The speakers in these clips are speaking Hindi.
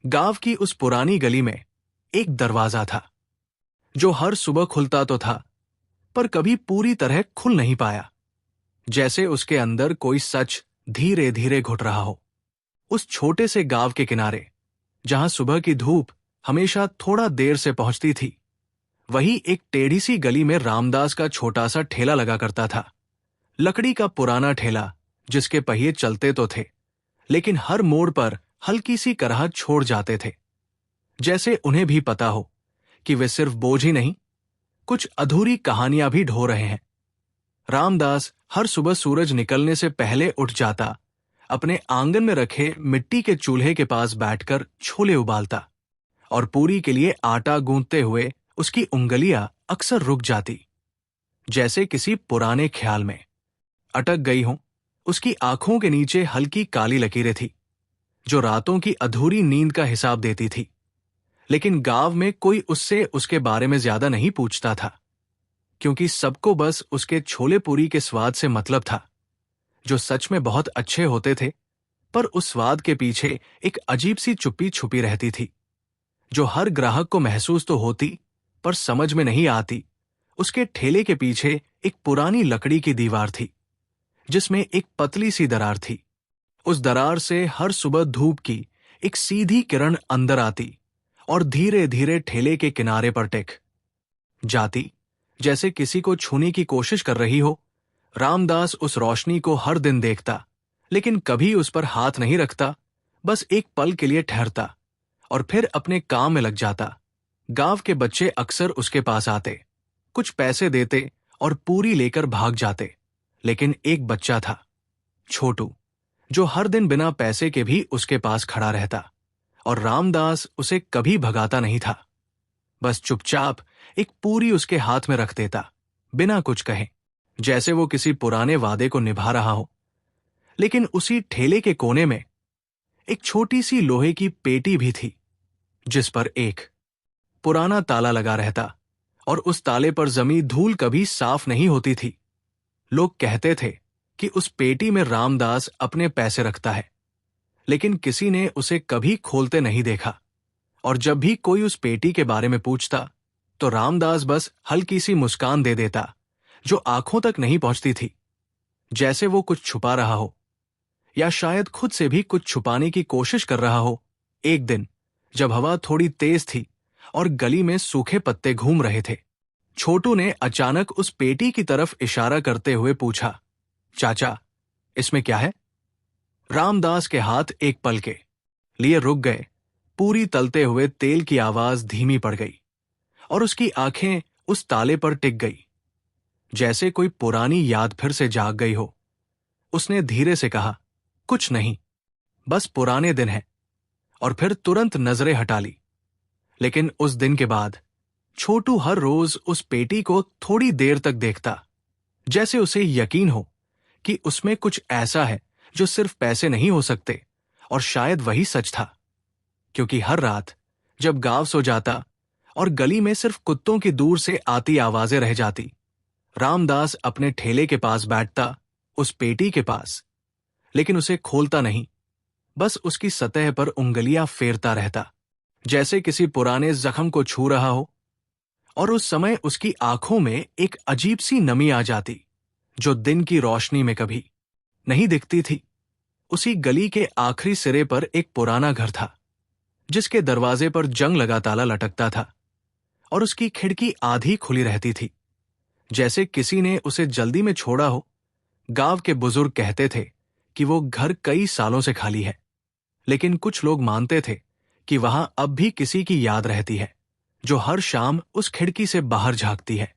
गांव की उस पुरानी गली में एक दरवाजा था जो हर सुबह खुलता तो था, पर कभी पूरी तरह खुल नहीं पाया। जैसे उसके अंदर कोई सच धीरे धीरे घुट रहा हो। उस छोटे से गांव के किनारे, जहां सुबह की धूप हमेशा थोड़ा देर से पहुंचती थी, वही एक टेढ़ी सी गली में रामदास का छोटा सा ठेला लगा करता था। लकड़ी का पुराना ठेला, जिसके पहिए चलते तो थे, लेकिन हर मोड़ पर हल्की सी कराहट छोड़ जाते थे, जैसे उन्हें भी पता हो कि वे सिर्फ बोझ ही नहीं, कुछ अधूरी कहानियां भी ढो रहे हैं। रामदास हर सुबह सूरज निकलने से पहले उठ जाता, अपने आंगन में रखे मिट्टी के चूल्हे के पास बैठकर छोले उबालता, और पूरी के लिए आटा गूंथते हुए उसकी उंगलियां अक्सर रुक जाती, जैसे किसी पुराने ख्याल में अटक गई हों। उसकी आंखों के नीचे हल्की काली लकीरें थी, जो रातों की अधूरी नींद का हिसाब देती थी। लेकिन गांव में कोई उससे उसके बारे में ज्यादा नहीं पूछता था, क्योंकि सबको बस उसके छोले पूरी के स्वाद से मतलब था, जो सच में बहुत अच्छे होते थे, पर उस स्वाद के पीछे एक अजीब सी चुप्पी छुपी रहती थी, जो हर ग्राहक को महसूस तो होती, पर समझ में नहीं आती। उसके ठेले के पीछे एक पुरानी लकड़ी की दीवार थी, जिसमें एक पतली सी दरार थी। उस दरार से हर सुबह धूप की एक सीधी किरण अंदर आती और धीरे धीरे ठेले के किनारे पर टिक जाती, जैसे किसी को छूने की कोशिश कर रही हो। रामदास उस रोशनी को हर दिन देखता, लेकिन कभी उस पर हाथ नहीं रखता, बस एक पल के लिए ठहरता और फिर अपने काम में लग जाता। गांव के बच्चे अक्सर उसके पास आते, कुछ पैसे देते और पूरी लेकर भाग जाते, लेकिन एक बच्चा था, छोटू, जो हर दिन बिना पैसे के भी उसके पास खड़ा रहता, और रामदास उसे कभी भगाता नहीं था, बस चुपचाप एक पूरी उसके हाथ में रख देता, बिना कुछ कहे, जैसे वो किसी पुराने वादे को निभा रहा हो। लेकिन उसी ठेले के कोने में एक छोटी सी लोहे की पेटी भी थी, जिस पर एक पुराना ताला लगा रहता, और उस ताले पर जमी धूल कभी साफ नहीं होती थी। लोग कहते थे कि उस पेटी में रामदास अपने पैसे रखता है, लेकिन किसी ने उसे कभी खोलते नहीं देखा, और जब भी कोई उस पेटी के बारे में पूछता, तो रामदास बस हल्की सी मुस्कान दे देता, जो आंखों तक नहीं पहुंचती थी, जैसे वो कुछ छुपा रहा हो, या शायद खुद से भी कुछ छुपाने की कोशिश कर रहा हो। एक दिन जब हवा थोड़ी तेज थी और गली में सूखे पत्ते घूम रहे थे, छोटू ने अचानक उस पेटी की तरफ इशारा करते हुए पूछा, चाचा, इसमें क्या है? रामदास के हाथ एक पल के लिए रुक गए। पूरी तलते हुए तेल की आवाज धीमी पड़ गई, और उसकी आंखें उस ताले पर टिक गई, जैसे कोई पुरानी याद फिर से जाग गई हो। उसने धीरे से कहा, कुछ नहीं, बस पुराने दिन हैं, और फिर तुरंत नजरें हटा ली। लेकिन उस दिन के बाद छोटू हर रोज उस पेटी को थोड़ी देर तक देखता, जैसे उसे यकीन हो कि उसमें कुछ ऐसा है जो सिर्फ पैसे नहीं हो सकते, और शायद वही सच था, क्योंकि हर रात जब गांव सो जाता और गली में सिर्फ कुत्तों की दूर से आती आवाजें रह जाती, रामदास अपने ठेले के पास बैठता, उस पेटी के पास, लेकिन उसे खोलता नहीं, बस उसकी सतह पर उंगलियां फेरता रहता, जैसे किसी पुराने जख्म को छू रहा हो। और उस समय उसकी आंखों में एक अजीब सी नमी आ जाती, जो दिन की रोशनी में कभी नहीं दिखती थी। उसी गली के आखिरी सिरे पर एक पुराना घर था, जिसके दरवाजे पर जंग लगा ताला लटकता था, और उसकी खिड़की आधी खुली रहती थी, जैसे किसी ने उसे जल्दी में छोड़ा हो। गांव के बुजुर्ग कहते थे कि वो घर कई सालों से खाली है, लेकिन कुछ लोग मानते थे कि वहां अब भी किसी की याद रहती है, जो हर शाम उस खिड़की से बाहर झांकती है।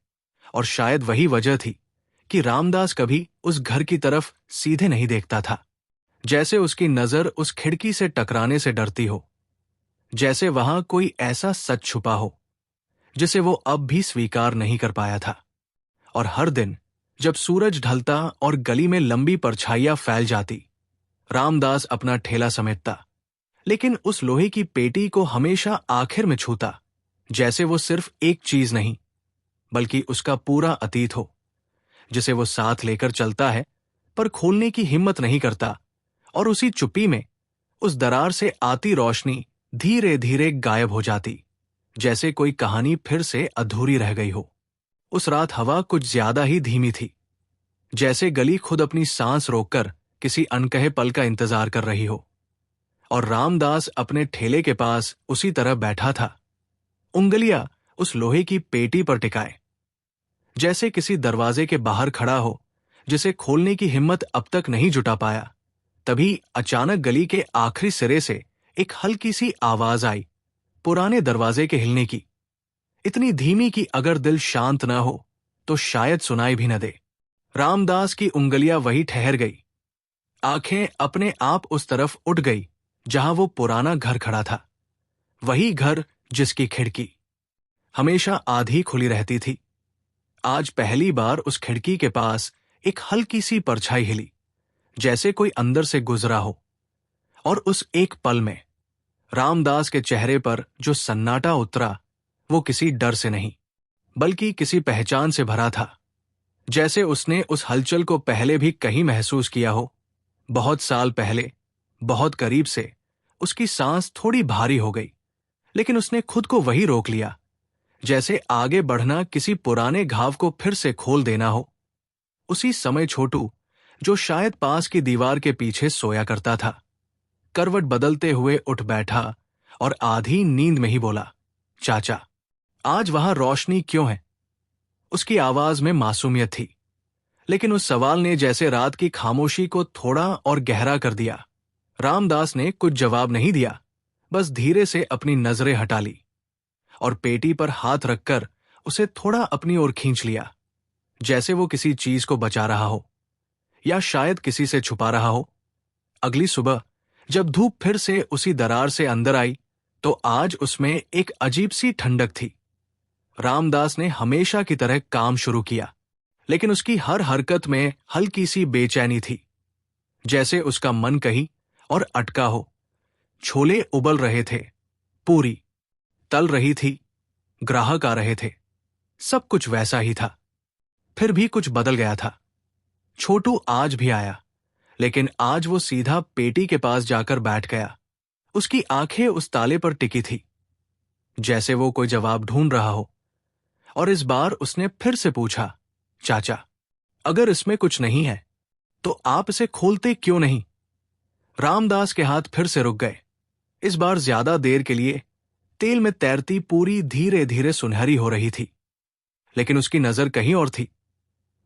और शायद वही वजह थी कि रामदास कभी उस घर की तरफ सीधे नहीं देखता था, जैसे उसकी नजर उस खिड़की से टकराने से डरती हो, जैसे वहां कोई ऐसा सच छुपा हो जिसे वो अब भी स्वीकार नहीं कर पाया था। और हर दिन जब सूरज ढलता और गली में लंबी परछाइयां फैल जाती, रामदास अपना ठेला समेटता, लेकिन उस लोहे की पेटी को हमेशा आखिर में छूता, जैसे वो सिर्फ एक चीज नहीं, बल्कि उसका पूरा अतीत हो, जिसे वो साथ लेकर चलता है, पर खोलने की हिम्मत नहीं करता। और उसी चुप्पी में उस दरार से आती रोशनी धीरे धीरे गायब हो जाती, जैसे कोई कहानी फिर से अधूरी रह गई हो। उस रात हवा कुछ ज्यादा ही धीमी थी, जैसे गली खुद अपनी सांस रोककर किसी अनकहे पल का इंतजार कर रही हो। और रामदास अपने ठेले के पास उसी तरह बैठा था, उंगलियां उस लोहे की पेटी पर टिकाए, जैसे किसी दरवाजे के बाहर खड़ा हो जिसे खोलने की हिम्मत अब तक नहीं जुटा पाया। तभी अचानक गली के आखिरी सिरे से एक हल्की सी आवाज आई, पुराने दरवाजे के हिलने की, इतनी धीमी कि अगर दिल शांत न हो तो शायद सुनाई भी न दे। रामदास की उंगलियां वहीं ठहर गई, आंखें अपने आप उस तरफ उठ गई जहां वो पुराना घर खड़ा था। वही घर जिसकी खिड़की हमेशा आधी खुली रहती थी। आज पहली बार उस खिड़की के पास एक हल्की सी परछाई हिली, जैसे कोई अंदर से गुजरा हो। और उस एक पल में रामदास के चेहरे पर जो सन्नाटा उतरा, वो किसी डर से नहीं बल्कि किसी पहचान से भरा था। जैसे उसने उस हलचल को पहले भी कहीं महसूस किया हो। बहुत साल पहले, बहुत करीब से उसकी सांस थोड़ी भारी हो गई, लेकिन उसने खुद को वही रोक लिया, जैसे आगे बढ़ना किसी पुराने घाव को फिर से खोल देना हो। उसी समय छोटू, जो शायद पास की दीवार के पीछे सोया करता था, करवट बदलते हुए उठ बैठा और आधी नींद में ही बोला, चाचा, आज वहां रोशनी क्यों है? उसकी आवाज में मासूमियत थी, लेकिन उस सवाल ने जैसे रात की खामोशी को थोड़ा और गहरा कर दिया। रामदास ने कुछ जवाब नहीं दिया, बस धीरे से अपनी नजरें हटा ली और पेटी पर हाथ रखकर उसे थोड़ा अपनी ओर खींच लिया, जैसे वो किसी चीज को बचा रहा हो या शायद किसी से छुपा रहा हो। अगली सुबह जब धूप फिर से उसी दरार से अंदर आई, तो आज उसमें एक अजीब सी ठंडक थी। रामदास ने हमेशा की तरह काम शुरू किया, लेकिन उसकी हर हरकत में हल्की सी बेचैनी थी, जैसे उसका मन कहीं और अटका हो। छोले उबल रहे थे, पूरी तल रही थी, ग्राहक आ रहे थे, सब कुछ वैसा ही था। फिर भी कुछ बदल गया था। छोटू आज भी आया, लेकिन आज वो सीधा पेटी के पास जाकर बैठ गया। उसकी आंखें उस ताले पर टिकी थी, जैसे वो कोई जवाब ढूंढ रहा हो। और इस बार उसने फिर से पूछा, चाचा, अगर इसमें कुछ नहीं है तो आप इसे खोलते क्यों नहीं? रामदास के हाथ फिर से रुक गए। इस बार ज्यादा देर के लिए तेल में तैरती पूरी धीरे धीरे सुनहरी हो रही थी, लेकिन उसकी नजर कहीं और थी,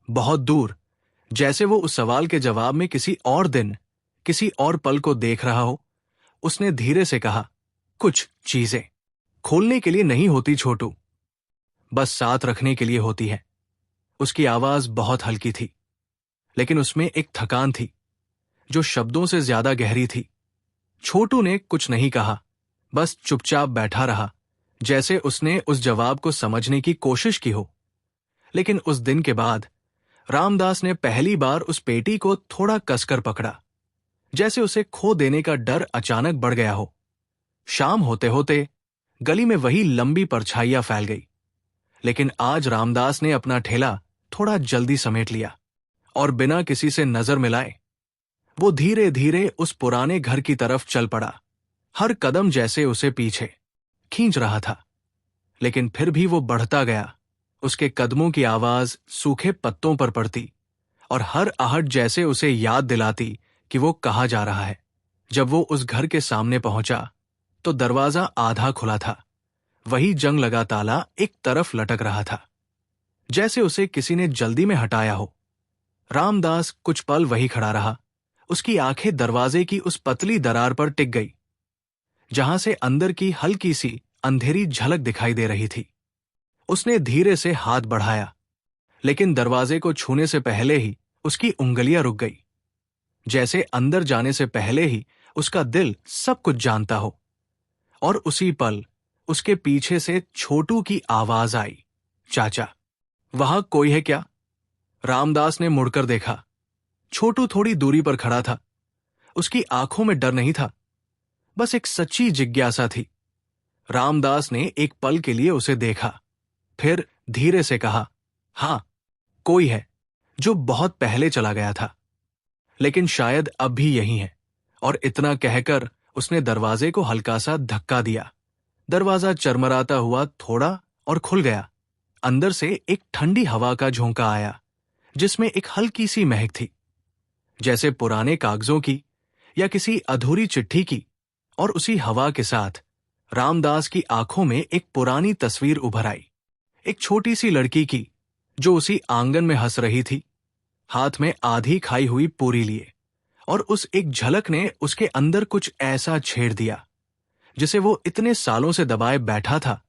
बहुत दूर, जैसे वो उस सवाल के जवाब में किसी और दिन, किसी और पल को देख रहा हो। उसने धीरे से कहा, कुछ चीजें खोलने के लिए नहीं होती छोटू, बस साथ रखने के लिए होती है। उसकी आवाज बहुत हल्की थी, लेकिन उसमें एक थकान थी जो शब्दों से ज्यादा गहरी थी। छोटू ने कुछ नहीं कहा, बस चुपचाप बैठा रहा, जैसे उसने उस जवाब को समझने की कोशिश की हो। लेकिन उस दिन के बाद रामदास ने पहली बार उस पेटी को थोड़ा कसकर पकड़ा, जैसे उसे खो देने का डर अचानक बढ़ गया हो। शाम होते होते गली में वही लंबी परछाइयां फैल गई, लेकिन आज रामदास ने अपना ठेला थोड़ा जल्दी समेट लिया और बिना किसी से नजर मिलाए वो धीरे धीरे उस पुराने घर की तरफ चल पड़ा। हर कदम जैसे उसे पीछे खींच रहा था, लेकिन फिर भी वो बढ़ता गया। उसके कदमों की आवाज सूखे पत्तों पर पड़ती और हर आहट जैसे उसे याद दिलाती कि वो कहाँ जा रहा है। जब वो उस घर के सामने पहुंचा तो दरवाजा आधा खुला था। वही जंग लगा ताला एक तरफ लटक रहा था, जैसे उसे किसी ने जल्दी में हटाया हो। रामदास कुछ पल वही खड़ा रहा। उसकी आंखें दरवाजे की उस पतली दरार पर टिक गई, जहां से अंदर की हल्की सी अंधेरी झलक दिखाई दे रही थी। उसने धीरे से हाथ बढ़ाया, लेकिन दरवाजे को छूने से पहले ही उसकी उंगलियां रुक गई, जैसे अंदर जाने से पहले ही उसका दिल सब कुछ जानता हो। और उसी पल उसके पीछे से छोटू की आवाज आई, चाचा, वहां कोई है क्या? रामदास ने मुड़कर देखा। छोटू थोड़ी दूरी पर खड़ा था। उसकी आंखों में डर नहीं था, बस एक सच्ची जिज्ञासा थी। रामदास ने एक पल के लिए उसे देखा, फिर धीरे से कहा, हां, कोई है, जो बहुत पहले चला गया था, लेकिन शायद अब भी यही है। और इतना कहकर उसने दरवाजे को हल्का सा धक्का दिया। दरवाजा चरमराता हुआ थोड़ा और खुल गया। अंदर से एक ठंडी हवा का झोंका आया, जिसमें एक हल्की सी महक थी, जैसे पुराने कागजों की या किसी अधूरी चिट्ठी की। और उसी हवा के साथ रामदास की आंखों में एक पुरानी तस्वीर उभर आई, एक छोटी सी लड़की की, जो उसी आंगन में हंस रही थी, हाथ में आधी खाई हुई पूरी लिए। और उस एक झलक ने उसके अंदर कुछ ऐसा छेड़ दिया जिसे वो इतने सालों से दबाए बैठा था।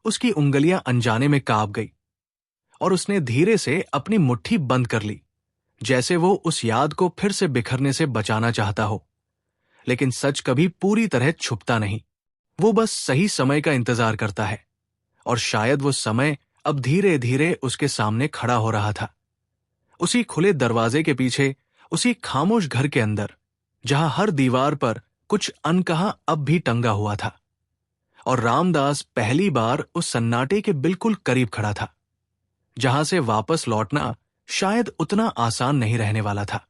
उसकी उंगलियां अनजाने में कांप गई और उसने धीरे से अपनी मुट्ठी बंद कर ली, जैसे वो उस याद को फिर से बिखरने से बचाना चाहता हो। लेकिन सच कभी पूरी तरह छुपता नहीं, वो बस सही समय का इंतजार करता है। और शायद वो समय अब धीरे धीरे उसके सामने खड़ा हो रहा था, उसी खुले दरवाजे के पीछे, उसी खामोश घर के अंदर, जहां हर दीवार पर कुछ अनकहा अब भी टंगा हुआ था। और रामदास पहली बार उस सन्नाटे के बिल्कुल करीब खड़ा था, जहां से वापस लौटना शायद उतना आसान नहीं रहने वाला था।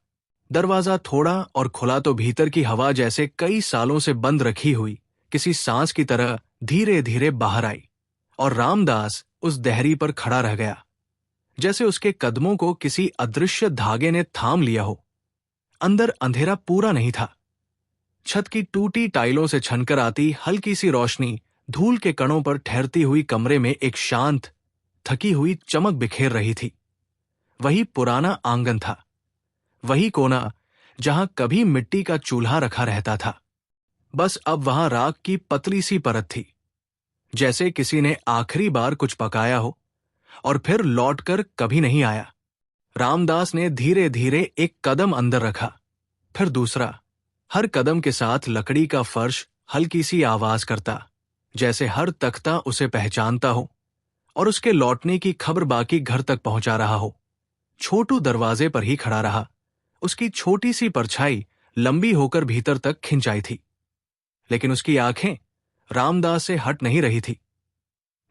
दरवाजा थोड़ा और खुला तो भीतर की हवा जैसे कई सालों से बंद रखी हुई किसी सांस की तरह धीरे धीरे बाहर आई। और रामदास उस देहरी पर खड़ा रह गया, जैसे उसके कदमों को किसी अदृश्य धागे ने थाम लिया हो। अंदर अंधेरा पूरा नहीं था। छत की टूटी टाइलों से छनकर आती हल्की सी रोशनी धूल के कणों पर ठहरती हुई कमरे में एक शांत, थकी हुई चमक बिखेर रही थी। वही पुराना आंगन था, वही कोना जहां कभी मिट्टी का चूल्हा रखा रहता था। बस अब वहां राख की पतली सी परत थी, जैसे किसी ने आखिरी बार कुछ पकाया हो और फिर लौटकर कभी नहीं आया। रामदास ने धीरे धीरे एक कदम अंदर रखा, फिर दूसरा। हर कदम के साथ लकड़ी का फर्श हल्की सी आवाज करता, जैसे हर तख्ता उसे पहचानता हो और उसके लौटने की खबर बाकी घर तक पहुंचा रहा हो। छोटू दरवाजे पर ही खड़ा रहा, उसकी छोटी सी परछाई लंबी होकर भीतर तक खिंचाई थी। लेकिन उसकी आंखें रामदास से हट नहीं रही थी,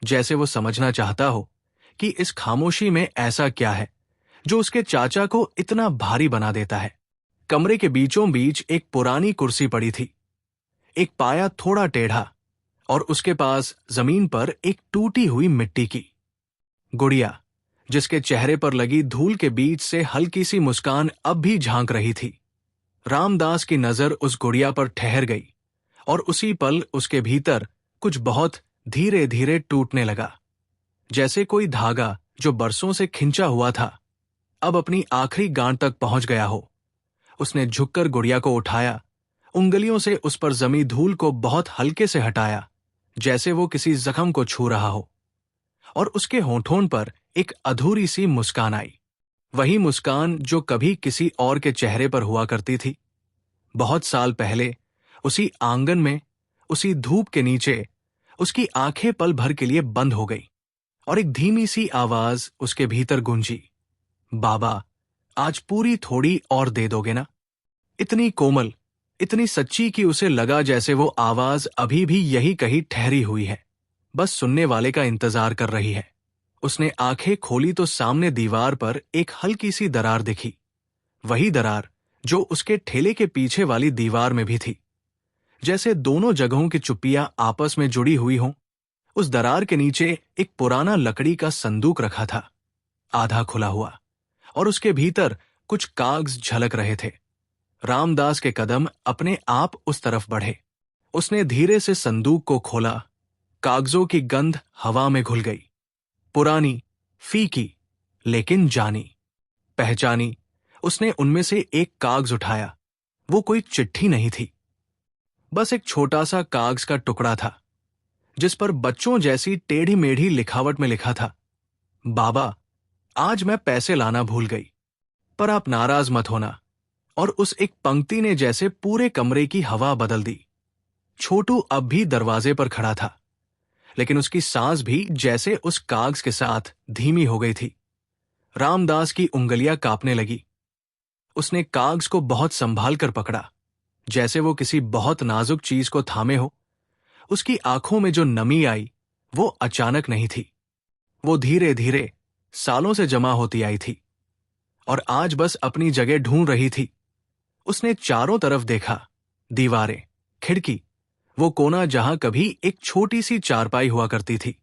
जैसे वो समझना चाहता हो कि इस खामोशी में ऐसा क्या है जो उसके चाचा को इतना भारी बना देता है। कमरे के बीचों बीच एक पुरानी कुर्सी पड़ी थी, एक पाया थोड़ा टेढ़ा, और उसके पास जमीन पर एक टूटी हुई मिट्टी की गुड़िया, जिसके चेहरे पर लगी धूल के बीच से हल्की सी मुस्कान अब भी झांक रही थी। रामदास की नजर उस गुड़िया पर ठहर गई और उसी पल उसके भीतर कुछ बहुत धीरे धीरे टूटने लगा, जैसे कोई धागा जो बरसों से खिंचा हुआ था अब अपनी आखिरी गांठ तक पहुंच गया हो। उसने झुककर गुड़िया को उठाया, उंगलियों से उस पर जमी धूल को बहुत हल्के से हटाया, जैसे वो किसी जख्म को छू रहा हो। और उसके होंठों पर एक अधूरी सी मुस्कान आई, वही मुस्कान जो कभी किसी और के चेहरे पर हुआ करती थी, बहुत साल पहले, उसी आंगन में, उसी धूप के नीचे। उसकी आंखें पल भर के लिए बंद हो गई और एक धीमी सी आवाज उसके भीतर गूंजी, बाबा, आज पूरी थोड़ी और दे दोगे ना? इतनी कोमल, इतनी सच्ची कि उसे लगा जैसे वो आवाज अभी भी यही कहीं ठहरी हुई है, बस सुनने वाले का इंतजार कर रही है। उसने आंखें खोली तो सामने दीवार पर एक हल्की सी दरार दिखी, वही दरार जो उसके ठेले के पीछे वाली दीवार में भी थी, जैसे दोनों जगहों की चुप्पियां आपस में जुड़ी हुई हों। उस दरार के नीचे एक पुराना लकड़ी का संदूक रखा था, आधा खुला हुआ, और उसके भीतर कुछ कागज झलक रहे थे। रामदास के कदम अपने आप उस तरफ बढ़े। उसने धीरे से संदूक को खोला, कागजों की गंध हवा में घुल गई, पुरानी, फीकी, लेकिन जानी, पहचानी। उसने उनमें से एक कागज उठाया। वो कोई चिट्ठी नहीं थी, बस एक छोटा सा कागज का टुकड़ा था, जिस पर बच्चों जैसी टेढ़ी मेढ़ी लिखावट में लिखा था, बाबा, आज मैं पैसे लाना भूल गई, पर आप नाराज मत होना। और उस एक पंक्ति ने जैसे पूरे कमरे की हवा बदल दी। छोटू अब भी दरवाजे पर खड़ा था, लेकिन उसकी सांस भी जैसे उस कागज के साथ धीमी हो गई थी। रामदास की उंगलियां कांपने लगी। उसने कागज को बहुत संभाल कर पकड़ा, जैसे वो किसी बहुत नाजुक चीज को थामे हो। उसकी आंखों में जो नमी आई, वो अचानक नहीं थी, वो धीरे धीरे सालों से जमा होती आई थी और आज बस अपनी जगह ढूंढ रही थी। उसने चारों तरफ देखा, दीवारें, खिड़की, वो कोना जहां कभी एक छोटी सी चारपाई हुआ करती थी।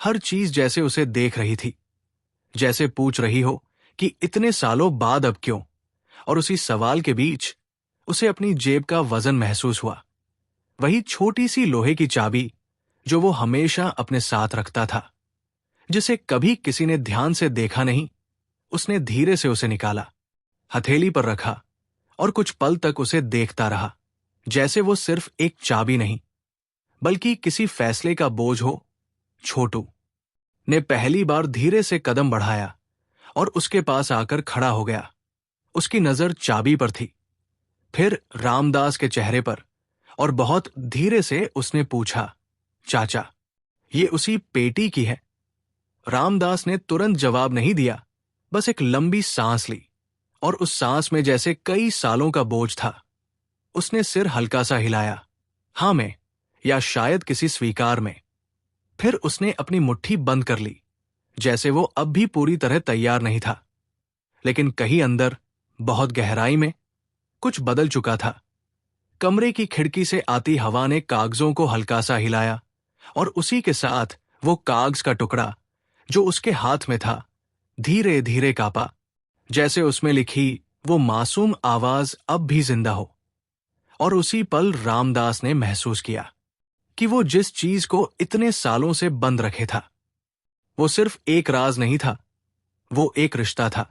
हर चीज जैसे उसे देख रही थी, जैसे पूछ रही हो कि इतने सालों बाद अब क्यों। और उसी सवाल के बीच उसे अपनी जेब का वजन महसूस हुआ, वही छोटी सी लोहे की चाबी जो वो हमेशा अपने साथ रखता था, जिसे कभी किसी ने ध्यान से देखा नहीं। उसने धीरे से उसे निकाला, हथेली पर रखा और कुछ पल तक उसे देखता रहा, जैसे वो सिर्फ एक चाबी नहीं बल्कि किसी फैसले का बोझ हो। छोटू ने पहली बार धीरे से कदम बढ़ाया और उसके पास आकर खड़ा हो गया। उसकी नजर चाबी पर थी, फिर रामदास के चेहरे पर, और बहुत धीरे से उसने पूछा, चाचा, ये उसी पेटी की है? रामदास ने तुरंत जवाब नहीं दिया, बस एक लंबी सांस ली, और उस सांस में जैसे कई सालों का बोझ था। उसने सिर हल्का सा हिलाया, हां में, या शायद किसी स्वीकार में। फिर उसने अपनी मुट्ठी बंद कर ली, जैसे वो अब भी पूरी तरह तैयार नहीं था। लेकिन कहीं अंदर, बहुत गहराई में, कुछ बदल चुका था। कमरे की खिड़की से आती हवा ने कागजों को हल्का सा हिलाया, और उसी के साथ वो कागज का टुकड़ा जो उसके हाथ में था धीरे धीरे कांपा, जैसे उसमें लिखी वो मासूम आवाज अब भी जिंदा हो। और उसी पल रामदास ने महसूस किया कि वो जिस चीज को इतने सालों से बंद रखे था, वो सिर्फ एक राज नहीं था, वो एक रिश्ता था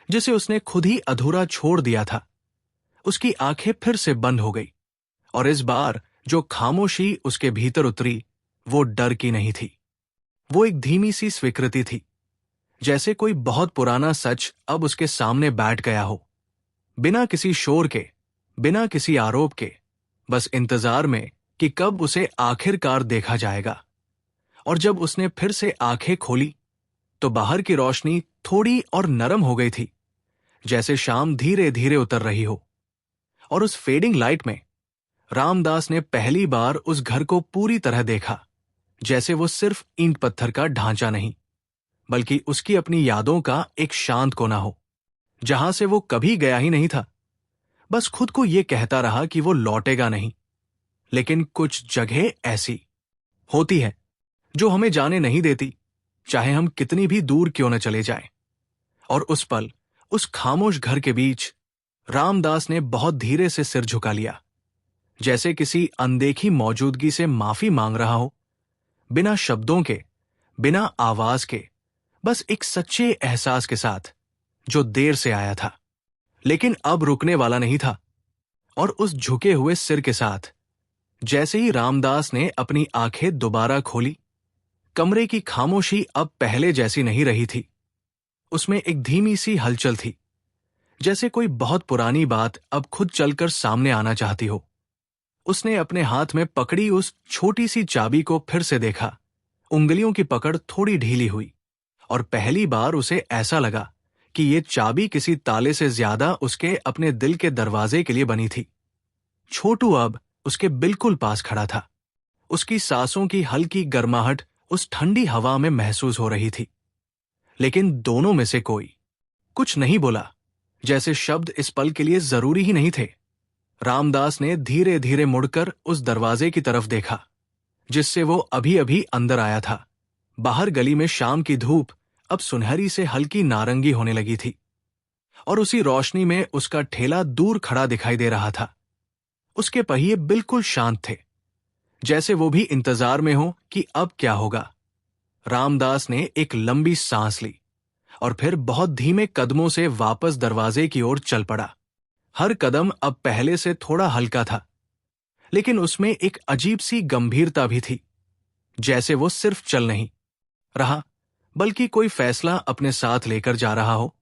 जिसे उसने खुद ही अधूरा छोड़ दिया था। उसकी आंखें फिर से बंद हो गई, और इस बार जो खामोशी उसके भीतर उतरी वो डर की नहीं थी, वो एक धीमी सी स्वीकृति थी, जैसे कोई बहुत पुराना सच अब उसके सामने बैठ गया हो, बिना किसी शोर के, बिना किसी आरोप के, बस इंतजार में कि कब उसे आखिरकार देखा जाएगा। और जब उसने फिर से आंखें खोली तो बाहर की रोशनी थोड़ी और नरम हो गई थी, जैसे शाम धीरे धीरे उतर रही हो। और उस फेडिंग लाइट में रामदास ने पहली बार उस घर को पूरी तरह देखा, जैसे वो सिर्फ ईंट पत्थर का ढांचा नहीं, बल्कि उसकी अपनी यादों का एक शांत कोना हो, जहां से वो कभी गया ही नहीं था। बस खुद को ये कहता रहा कि वो लौटेगा नहीं। लेकिन कुछ जगह ऐसी होती है जो हमें जाने नहीं देती, चाहे हम कितनी भी दूर क्यों न चले जाएं। और उस पल, उस खामोश घर के बीच, रामदास ने बहुत धीरे से सिर झुका लिया, जैसे किसी अनदेखी मौजूदगी से माफी मांग रहा हो, बिना शब्दों के, बिना आवाज के, बस एक सच्चे एहसास के साथ जो देर से आया था, लेकिन अब रुकने वाला नहीं था। और उस झुके हुए सिर के साथ, जैसे ही रामदास ने अपनी आंखें दोबारा खोली, कमरे की खामोशी अब पहले जैसी नहीं रही थी। उसमें एक धीमी सी हलचल थी, जैसे कोई बहुत पुरानी बात अब खुद चलकर सामने आना चाहती हो। उसने अपने हाथ में पकड़ी उस छोटी सी चाबी को फिर से देखा। उंगलियों की पकड़ थोड़ी ढीली हुई, और पहली बार उसे ऐसा लगा कि ये चाबी किसी ताले से ज्यादा उसके अपने दिल के दरवाजे के लिए बनी थी। छोटू अब उसके बिल्कुल पास खड़ा था। उसकी सांसों की हल्की गर्माहट उस ठंडी हवा में महसूस हो रही थी। लेकिन दोनों में से कोई कुछ नहीं बोला, जैसे शब्द इस पल के लिए जरूरी ही नहीं थे। रामदास ने धीरे धीरे मुड़कर उस दरवाजे की तरफ देखा, जिससे वो अभी अभी अंदर आया था। बाहर गली में शाम की धूप अब सुनहरी से हल्की नारंगी होने लगी थी, और उसी रोशनी में उसका ठेला दूर खड़ा दिखाई दे रहा था। उसके पहिए बिल्कुल शांत थे, जैसे वो भी इंतजार में हो कि अब क्या होगा। रामदास ने एक लंबी सांस ली और फिर बहुत धीमे कदमों से वापस दरवाजे की ओर चल पड़ा। हर कदम अब पहले से थोड़ा हल्का था, लेकिन उसमें एक अजीब सी गंभीरता भी थी, जैसे वो सिर्फ चल नहीं रहा, बल्कि कोई फैसला अपने साथ लेकर जा रहा हो।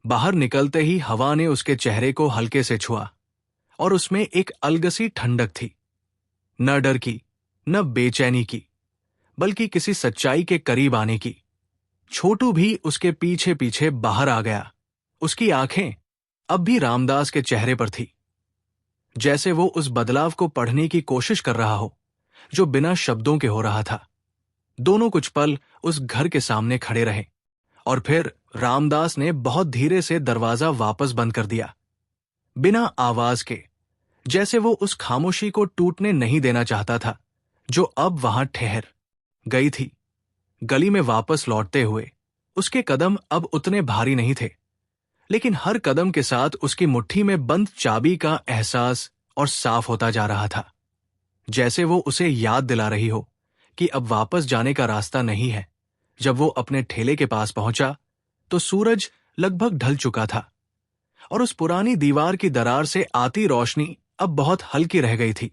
बाहर निकलते ही हवा ने उसके चेहरे को हल्के से छुआ, और उसमें एक अलगसी ठंडक थी, न डर की, न बेचैनी की, बल्कि किसी सच्चाई के करीब आने की। छोटू भी उसके पीछे पीछे बाहर आ गया। उसकी आंखें अब भी रामदास के चेहरे पर थी, जैसे वो उस बदलाव को पढ़ने की कोशिश कर रहा हो जो बिना शब्दों के हो रहा था। दोनों कुछ पल उस घर के सामने खड़े रहे, और फिर रामदास ने बहुत धीरे से दरवाजा वापस बंद कर दिया, बिना आवाज के, जैसे वो उस खामोशी को टूटने नहीं देना चाहता था जो अब वहां ठहर गई थी। गली में वापस लौटते हुए उसके कदम अब उतने भारी नहीं थे, लेकिन हर कदम के साथ उसकी मुट्ठी में बंद चाबी का एहसास और साफ होता जा रहा था, जैसे वो उसे याद दिला रही हो कि अब वापस जाने का रास्ता नहीं है। जब वो अपने ठेले के पास पहुंचा तो सूरज लगभग ढल चुका था और उस पुरानी दीवार की दरार से आती रोशनी अब बहुत हल्की रह गई थी।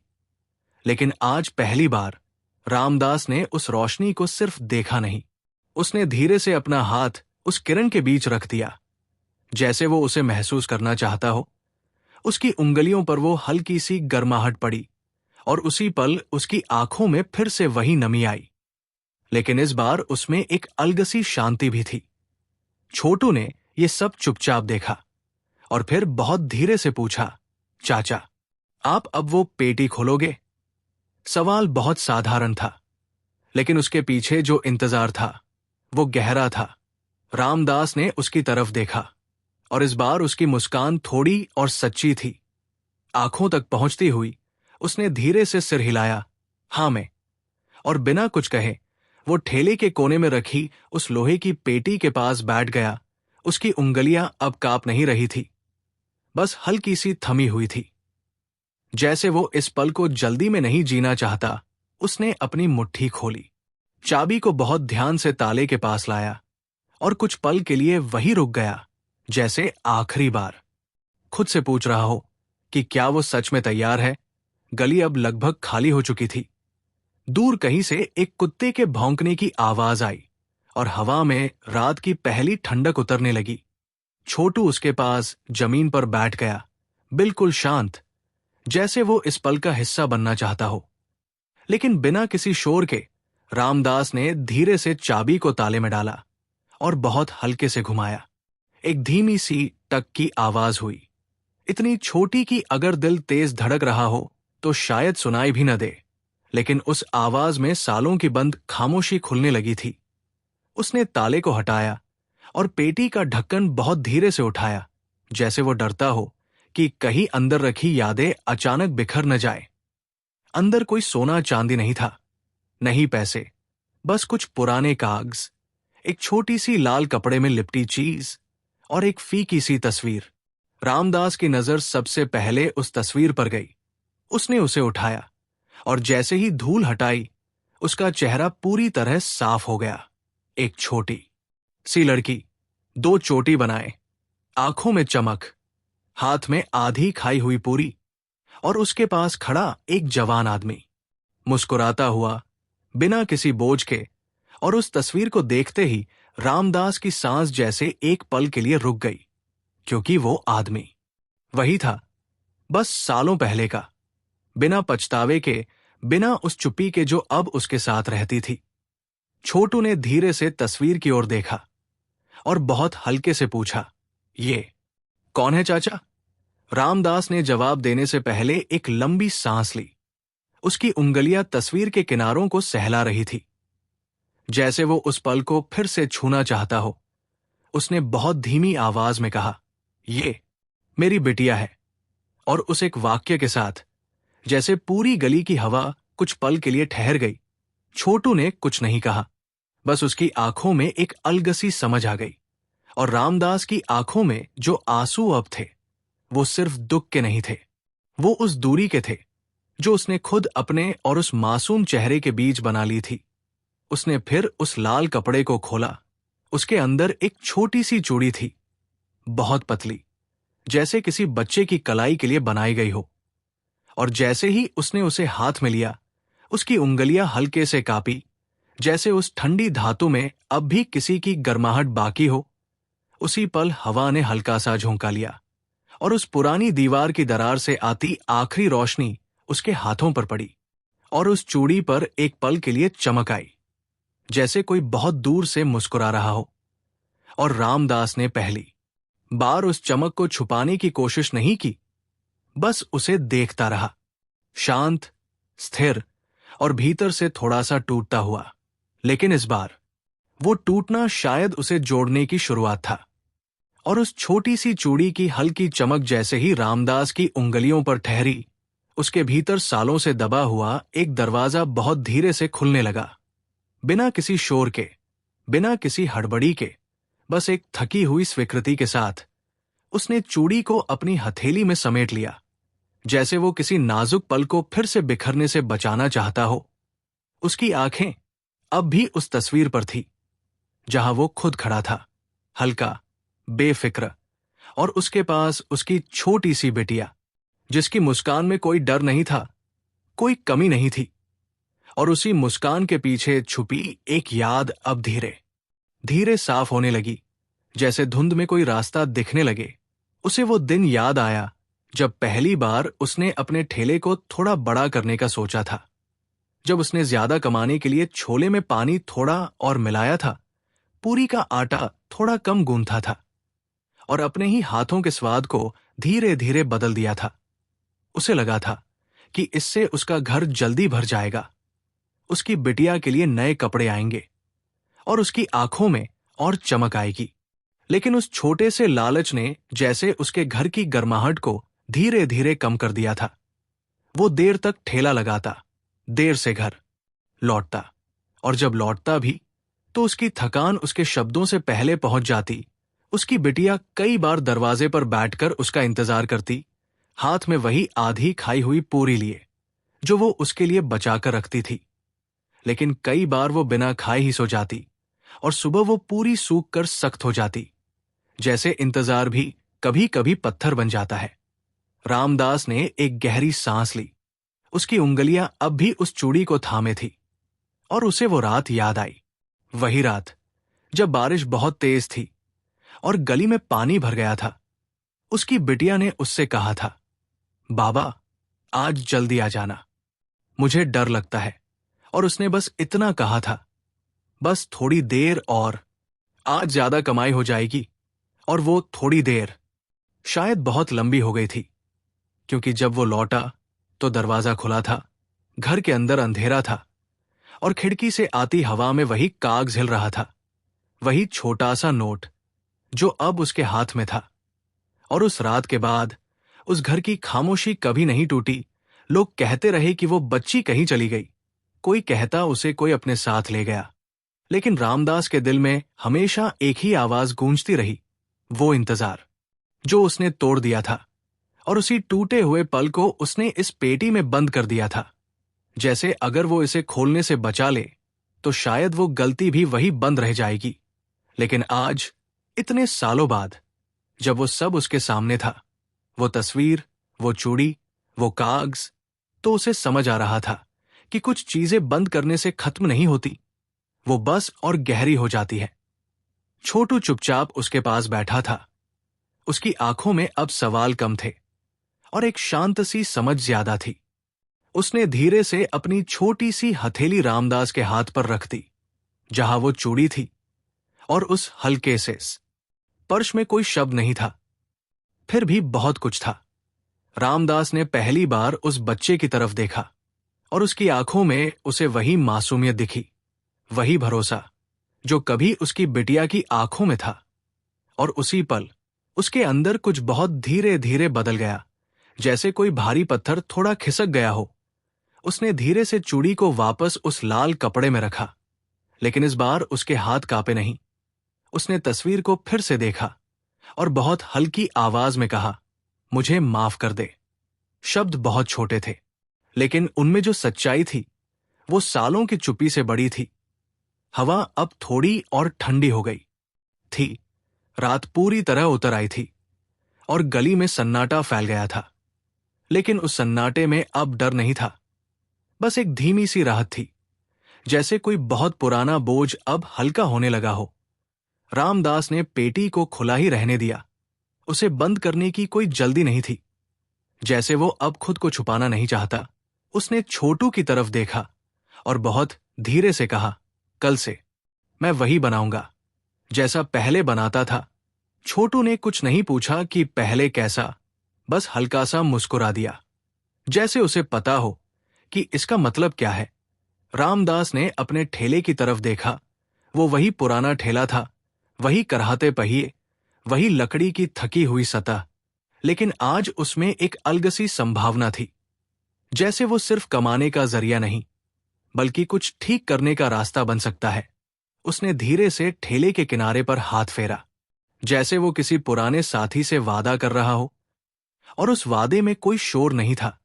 लेकिन आज पहली बार रामदास ने उस रोशनी को सिर्फ देखा नहीं, उसने धीरे से अपना हाथ उस किरण के बीच रख दिया, जैसे वो उसे महसूस करना चाहता हो। उसकी उंगलियों पर वो हल्की सी गर्माहट पड़ी और उसी पल उसकी आंखों में फिर से वही नमी आई, लेकिन इस बार उसमें एक अलगसी शांति भी थी। छोटू ने ये सब चुपचाप देखा और फिर बहुत धीरे से पूछा, चाचा, आप अब वो पेटी खोलोगे? सवाल बहुत साधारण था, लेकिन उसके पीछे जो इंतजार था वो गहरा था। रामदास ने उसकी तरफ देखा और इस बार उसकी मुस्कान थोड़ी और सच्ची थी। आंखों तक पहुंचती हुई उसने धीरे से सिर हिलाया, हां मैं। और बिना कुछ कहे वो ठेले के कोने में रखी उस लोहे की पेटी के पास बैठ गया। उसकी उंगलियां अब कांप नहीं रही थी, बस हल्की सी थमी हुई थी, जैसे वो इस पल को जल्दी में नहीं जीना चाहता। उसने अपनी मुट्ठी खोली, चाबी को बहुत ध्यान से ताले के पास लाया और कुछ पल के लिए वही रुक गया, जैसे आखिरी बार खुद से पूछ रहा हो कि क्या वो सच में तैयार है। गली अब लगभग खाली हो चुकी थी। दूर कहीं से एक कुत्ते के भौंकने की आवाज आई और हवा में रात की पहली ठंडक उतरने लगी। छोटू उसके पास जमीन पर बैठ गया, बिल्कुल शांत, जैसे वो इस पल का हिस्सा बनना चाहता हो। लेकिन बिना किसी शोर के रामदास ने धीरे से चाबी को ताले में डाला और बहुत हल्के से घुमाया। एक धीमी सी टक की आवाज हुई, इतनी छोटी कि अगर दिल तेज धड़क रहा हो तो शायद सुनाई भी न दे, लेकिन उस आवाज में सालों की बंद खामोशी खुलने लगी थी। उसने ताले को हटाया और पेटी का ढक्कन बहुत धीरे से उठाया, जैसे वो डरता हो कि कहीं अंदर रखी यादें अचानक बिखर न जाए। अंदर कोई सोना चांदी नहीं था, नहीं पैसे, बस कुछ पुराने कागज, एक छोटी सी लाल कपड़े में लिपटी चीज और एक फीकी सी तस्वीर। रामदास की नजर सबसे पहले उस तस्वीर पर गई। उसने उसे उठाया और जैसे ही धूल हटाई उसका चेहरा पूरी तरह साफ हो गया। एक छोटी सी लड़की, दो चोटी बनाए, आंखों में चमक, हाथ में आधी खाई हुई पूरी, और उसके पास खड़ा एक जवान आदमी, मुस्कुराता हुआ, बिना किसी बोझ के। और उस तस्वीर को देखते ही रामदास की सांस जैसे एक पल के लिए रुक गई, क्योंकि वो आदमी वही था, बस सालों पहले का, बिना पछतावे के, बिना उस चुप्पी के जो अब उसके साथ रहती थी। छोटू ने धीरे से तस्वीर की ओर देखा और बहुत हल्के से पूछा, ये कौन है चाचा? रामदास ने जवाब देने से पहले एक लंबी सांस ली। उसकी उंगलियां तस्वीर के किनारों को सहला रही थी, जैसे वो उस पल को फिर से छूना चाहता हो। उसने बहुत धीमी आवाज में कहा, ये मेरी बिटिया है। और उस एक वाक्य के साथ जैसे पूरी गली की हवा कुछ पल के लिए ठहर गई। छोटू ने कुछ नहीं कहा, बस उसकी आंखों में एक अलगसी समझ आ गई। और रामदास की आंखों में जो आंसू अब थे वो सिर्फ दुख के नहीं थे, वो उस दूरी के थे जो उसने खुद अपने और उस मासूम चेहरे के बीच बना ली थी। उसने फिर उस लाल कपड़े को खोला। उसके अंदर एक छोटी सी चूड़ी थी, बहुत पतली, जैसे किसी बच्चे की कलाई के लिए बनाई गई हो। और जैसे ही उसने उसे हाथ में लिया, उसकी उंगलियां हल्के से कांपी, जैसे उस ठंडी धातु में अब भी किसी की गर्माहट बाकी हो। उसी पल हवा ने हल्का सा झोंका लिया और उस पुरानी दीवार की दरार से आती आखिरी रोशनी उसके हाथों पर पड़ी और उस चूड़ी पर एक पल के लिए चमक आई, जैसे कोई बहुत दूर से मुस्कुरा रहा हो। और रामदास ने पहली बार उस चमक को छुपाने की कोशिश नहीं की, बस उसे देखता रहा, शांत, स्थिर और भीतर से थोड़ा सा टूटता हुआ। लेकिन इस बार वो टूटना शायद उसे जोड़ने की शुरुआत था। और उस छोटी सी चूड़ी की हल्की चमक जैसे ही रामदास की उंगलियों पर ठहरी, उसके भीतर सालों से दबा हुआ एक दरवाजा बहुत धीरे से खुलने लगा। बिना किसी शोर के, बिना किसी हड़बड़ी के, बस एक थकी हुई स्वीकृति के साथ उसने चूड़ी को अपनी हथेली में समेट लिया, जैसे वो किसी नाजुक पल को फिर से बिखरने से बचाना चाहता हो। उसकी आंखें अब भी उस तस्वीर पर थी जहां वो खुद खड़ा था, हल्का, बेफिक्र, और उसके पास उसकी छोटी सी बिटिया, जिसकी मुस्कान में कोई डर नहीं था, कोई कमी नहीं थी। और उसी मुस्कान के पीछे छुपी एक याद अब धीरे धीरे साफ होने लगी, जैसे धुंध में कोई रास्ता दिखने लगे। उसे वो दिन याद आया जब पहली बार उसने अपने ठेले को थोड़ा बड़ा करने का सोचा था, जब उसने ज्यादा कमाने के लिए छोले में पानी थोड़ा और मिलाया था, पूरी का आटा थोड़ा कम गूंथा था, और अपने ही हाथों के स्वाद को धीरे धीरे बदल दिया था। उसे लगा था कि इससे उसका घर जल्दी भर जाएगा, उसकी बिटिया के लिए नए कपड़े आएंगे और उसकी आंखों में और चमक आएगी। लेकिन उस छोटे से लालच ने जैसे उसके घर की गर्माहट को धीरे धीरे कम कर दिया था। वो देर तक ठेला लगाता, देर से घर लौटता, और जब लौटता भी तो उसकी थकान उसके शब्दों से पहले पहुंच जाती। उसकी बिटिया कई बार दरवाजे पर बैठकर उसका इंतजार करती, हाथ में वही आधी खाई हुई पूरी लिए जो वो उसके लिए बचाकर रखती थी। लेकिन कई बार वो बिना खाए ही सो जाती, और सुबह वो पूरी सूख कर सख्त हो जाती, जैसे इंतजार भी कभी कभी पत्थर बन जाता है। रामदास ने एक गहरी सांस ली। उसकी उंगलियां अब भी उस चूड़ी को थामे थी, और उसे वो रात याद आई, वही रात जब बारिश बहुत तेज थी और गली में पानी भर गया था। उसकी बिटिया ने उससे कहा था, बाबा, आज जल्दी आ जाना, मुझे डर लगता है। और उसने बस इतना कहा था, बस थोड़ी देर और, आज ज्यादा कमाई हो जाएगी। और वो थोड़ी देर शायद बहुत लंबी हो गई थी, क्योंकि जब वो लौटा तो दरवाजा खुला था, घर के अंदर अंधेरा था, और खिड़की से आती हवा में वही कागज हिल रहा था, वही छोटा सा नोट जो अब उसके हाथ में था। और उस रात के बाद उस घर की खामोशी कभी नहीं टूटी। लोग कहते रहे कि वो बच्ची कहीं चली गई, कोई कहता उसे कोई अपने साथ ले गया, लेकिन रामदास के दिल में हमेशा एक ही आवाज गूंजती रही, वो इंतजार जो उसने तोड़ दिया था। और उसी टूटे हुए पल को उसने इस पेटी में बंद कर दिया था, जैसे अगर वो इसे खोलने से बचा ले तो शायद वो गलती भी वही बंद रह जाएगी। लेकिन आज, इतने सालों बाद, जब वो सब उसके सामने था, वो तस्वीर, वो चूड़ी, वो कागज, तो उसे समझ आ रहा था कि कुछ चीजें बंद करने से खत्म नहीं होती, वो बस और गहरी हो जाती है। छोटू चुपचाप उसके पास बैठा था। उसकी आंखों में अब सवाल कम थे और एक शांत सी समझ ज्यादा थी। उसने धीरे से अपनी छोटी सी हथेली रामदास के हाथ पर रख दी, जहां वो चूड़ी थी, और उस हल्के से स्पर्श में कोई शब्द नहीं था, फिर भी बहुत कुछ था। रामदास ने पहली बार उस बच्चे की तरफ देखा, और उसकी आंखों में उसे वही मासूमियत दिखी, वही भरोसा जो कभी उसकी बिटिया की आंखों में था। और उसी पल उसके अंदर कुछ बहुत धीरे धीरे बदल गया, जैसे कोई भारी पत्थर थोड़ा खिसक गया हो। उसने धीरे से चूड़ी को वापस उस लाल कपड़े में रखा, लेकिन इस बार उसके हाथ कांपे नहीं। उसने तस्वीर को फिर से देखा और बहुत हल्की आवाज में कहा, मुझे माफ कर दे। शब्द बहुत छोटे थे, लेकिन उनमें जो सच्चाई थी वो सालों की चुप्पी से बड़ी थी। हवा अब थोड़ी और ठंडी हो गई थी, रात पूरी तरह उतर आई थी, और गली में सन्नाटा फैल गया था। लेकिन उस सन्नाटे में अब डर नहीं था, बस एक धीमी सी राहत थी, जैसे कोई बहुत पुराना बोझ अब हल्का होने लगा हो। रामदास ने पेटी को खुला ही रहने दिया। उसे बंद करने की कोई जल्दी नहीं थी, जैसे वो अब खुद को छुपाना नहीं चाहता। उसने छोटू की तरफ देखा और बहुत धीरे से कहा, कल से मैं वही बनाऊंगा जैसा पहले बनाता था। छोटू ने कुछ नहीं पूछा कि पहले कैसा, बस हल्का सा मुस्कुरा दिया, जैसे उसे पता हो कि इसका मतलब क्या है। रामदास ने अपने ठेले की तरफ देखा। वो वही पुराना ठेला था, वही कराहते पहिए, वही लकड़ी की थकी हुई सतह, लेकिन आज उसमें एक अलग सी संभावना थी। जैसे वो सिर्फ कमाने का जरिया नहीं बल्कि कुछ ठीक करने का रास्ता बन सकता है। उसने धीरे से ठेले के किनारे पर हाथ फेरा, जैसे वो किसी पुराने साथी से वादा कर रहा हो। और उस वादे में कोई शोर नहीं था,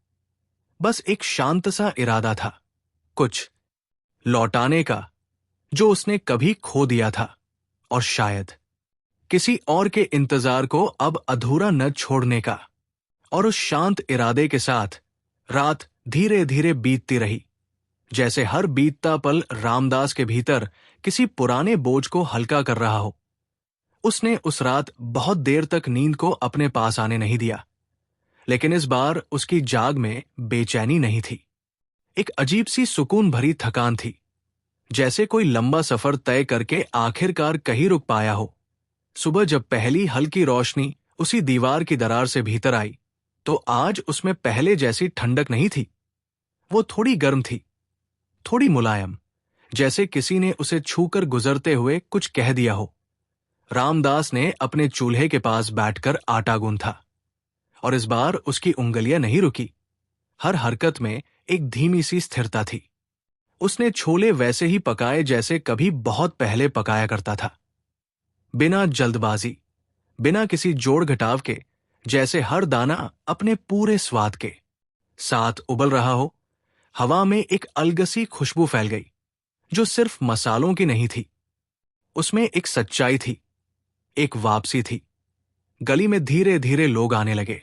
बस एक शांत सा इरादा था, कुछ लौटाने का जो उसने कभी खो दिया था, और शायद किसी और के इंतजार को अब अधूरा न छोड़ने का। और उस शांत इरादे के साथ रात धीरे धीरे बीतती रही, जैसे हर बीतता पल रामदास के भीतर किसी पुराने बोझ को हल्का कर रहा हो। उसने उस रात बहुत देर तक नींद को अपने पास आने नहीं दिया, लेकिन इस बार उसकी जाग में बेचैनी नहीं थी। एक अजीब सी सुकून भरी थकान थी, जैसे कोई लंबा सफर तय करके आखिरकार कहीं रुक पाया हो। सुबह जब पहली हल्की रोशनी उसी दीवार की दरार से भीतर आई, तो आज उसमें पहले जैसी ठंडक नहीं थी। वो थोड़ी गर्म थी, थोड़ी मुलायम, जैसे किसी ने उसे छूकर गुजरते हुए कुछ कह दिया हो। रामदास ने अपने चूल्हे के पास बैठकर आटा गूंथा, और इस बार उसकी उंगलियां नहीं रुकी। हर हरकत में एक धीमी सी स्थिरता थी। उसने छोले वैसे ही पकाए जैसे कभी बहुत पहले पकाया करता था, बिना जल्दबाजी, बिना किसी जोड़ घटाव के, जैसे हर दाना अपने पूरे स्वाद के साथ उबल रहा हो। हवा में एक अलगसी खुशबू फैल गई, जो सिर्फ मसालों की नहीं थी। उसमें एक सच्चाई थी, एक वापसी थी। गली में धीरे धीरे लोग आने लगे,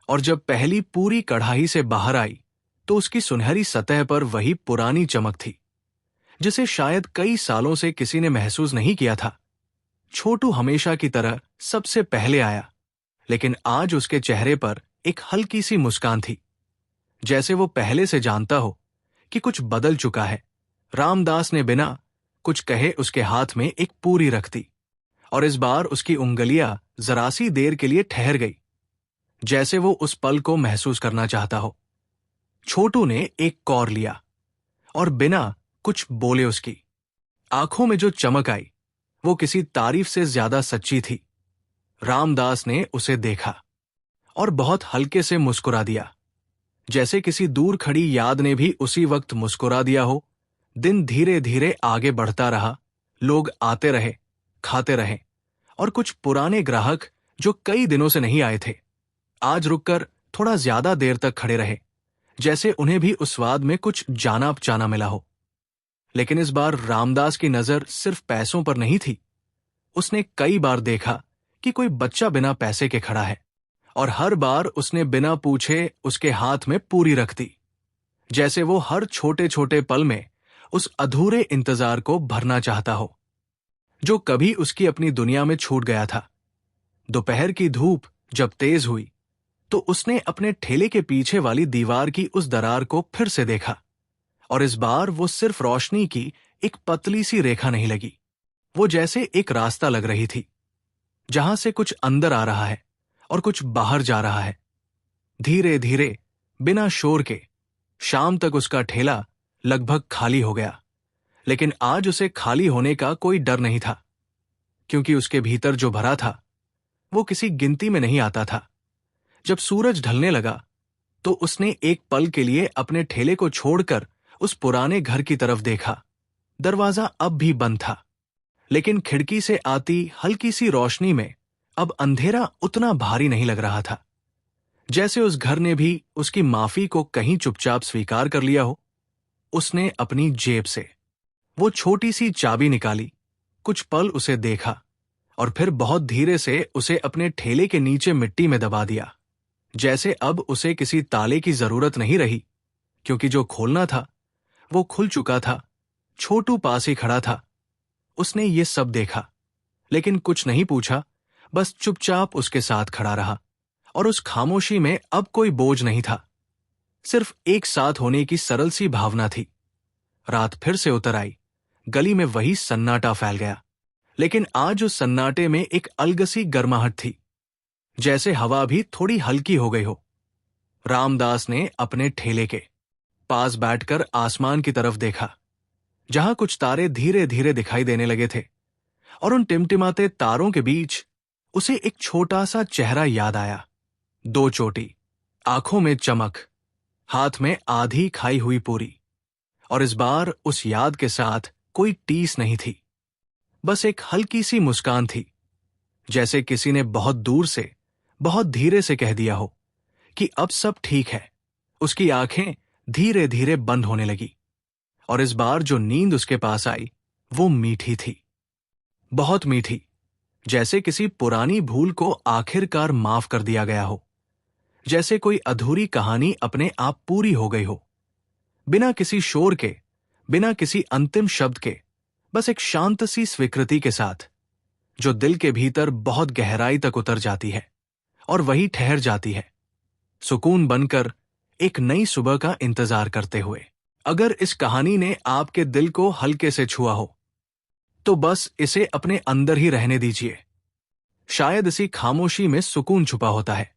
और जब पहली पूरी कढ़ाई से बाहर आई, तो उसकी सुनहरी सतह पर वही पुरानी चमक थी, जिसे शायद कई सालों से किसी ने महसूस नहीं किया था। छोटू हमेशा की तरह सबसे पहले आया, लेकिन आज उसके चेहरे पर एक हल्की सी मुस्कान थी, जैसे वो पहले से जानता हो कि कुछ बदल चुका है। रामदास ने बिना कुछ कहे उसके हाथ में एक पूरी रख दी, और इस बार उसकी उंगलियां जरा सी देर के लिए ठहर गई, जैसे वो उस पल को महसूस करना चाहता हो। छोटू ने एक कौर लिया, और बिना कुछ बोले उसकी आंखों में जो चमक आई, वो किसी तारीफ से ज्यादा सच्ची थी। रामदास ने उसे देखा और बहुत हल्के से मुस्कुरा दिया, जैसे किसी दूर खड़ी याद ने भी उसी वक्त मुस्कुरा दिया हो। दिन धीरे धीरे आगे बढ़ता रहा। लोग आते रहे, खाते रहे, और कुछ पुराने ग्राहक जो कई दिनों से नहीं आए थे, आज रुककर थोड़ा ज्यादा देर तक खड़े रहे, जैसे उन्हें भी उस स्वाद में कुछ जाना पहचाना मिला हो। लेकिन इस बार रामदास की नजर सिर्फ पैसों पर नहीं थी। उसने कई बार देखा कि कोई बच्चा बिना पैसे के खड़ा है, और हर बार उसने बिना पूछे उसके हाथ में पूरी रख दी, जैसे वो हर छोटे छोटे पल में उस अधूरे इंतजार को भरना चाहता हो, जो कभी उसकी अपनी दुनिया में छूट गया था। दोपहर की धूप जब तेज हुई, तो उसने अपने ठेले के पीछे वाली दीवार की उस दरार को फिर से देखा, और इस बार वो सिर्फ रोशनी की एक पतली सी रेखा नहीं लगी, वो जैसे एक रास्ता लग रही थी, जहां से कुछ अंदर आ रहा है और कुछ बाहर जा रहा है। धीरे धीरे, बिना शोर के, शाम तक उसका ठेला लगभग खाली हो गया। लेकिन आज उसे खाली होने का कोई डर नहीं था, क्योंकि उसके भीतर जो भरा था वो किसी गिनती में नहीं आता था। जब सूरज ढलने लगा, तो उसने एक पल के लिए अपने ठेले को छोड़कर उस पुराने घर की तरफ देखा। दरवाजा अब भी बंद था, लेकिन खिड़की से आती हल्की सी रोशनी में अब अंधेरा उतना भारी नहीं लग रहा था, जैसे उस घर ने भी उसकी माफी को कहीं चुपचाप स्वीकार कर लिया हो। उसने अपनी जेब से वो छोटी सी चाबी निकाली, कुछ पल उसे देखा, और फिर बहुत धीरे से उसे अपने ठेले के नीचे मिट्टी में दबा दिया, जैसे अब उसे किसी ताले की जरूरत नहीं रही, क्योंकि जो खोलना था वो खुल चुका था। छोटू पास ही खड़ा था। उसने ये सब देखा, लेकिन कुछ नहीं पूछा, बस चुपचाप उसके साथ खड़ा रहा। और उस खामोशी में अब कोई बोझ नहीं था, सिर्फ एक साथ होने की सरल सी भावना थी। रात फिर से उतर आई। गली में वही सन्नाटा फैल गया, लेकिन आज उस सन्नाटे में एक अलगसी गर्माहट थी, जैसे हवा भी थोड़ी हल्की हो गई हो। रामदास ने अपने ठेले के पास बैठकर आसमान की तरफ देखा, जहां कुछ तारे धीरे धीरे दिखाई देने लगे थे, और उन टिमटिमाते तारों के बीच उसे एक छोटा सा चेहरा याद आया। दो चोटी, आंखों में चमक, हाथ में आधी खाई हुई पूरी। और इस बार उस याद के साथ कोई टीस नहीं थी, बस एक हल्की सी मुस्कान थी, जैसे किसी ने बहुत दूर से, बहुत धीरे से कह दिया हो कि अब सब ठीक है। उसकी आंखें धीरे धीरे बंद होने लगी, और इस बार जो नींद उसके पास आई वो मीठी थी, बहुत मीठी, जैसे किसी पुरानी भूल को आखिरकार माफ कर दिया गया हो, जैसे कोई अधूरी कहानी अपने आप पूरी हो गई हो, बिना किसी शोर के, बिना किसी अंतिम शब्द के, बस एक शांत सी स्वीकृति के साथ, जो दिल के भीतर बहुत गहराई तक उतर जाती है और वही ठहर जाती है, सुकून बनकर एक नई सुबह का इंतजार करते हुए। अगर इस कहानी ने आपके दिल को हल्के से छुआ हो, तो बस इसे अपने अंदर ही रहने दीजिए। शायद इसी खामोशी में सुकून छुपा होता है।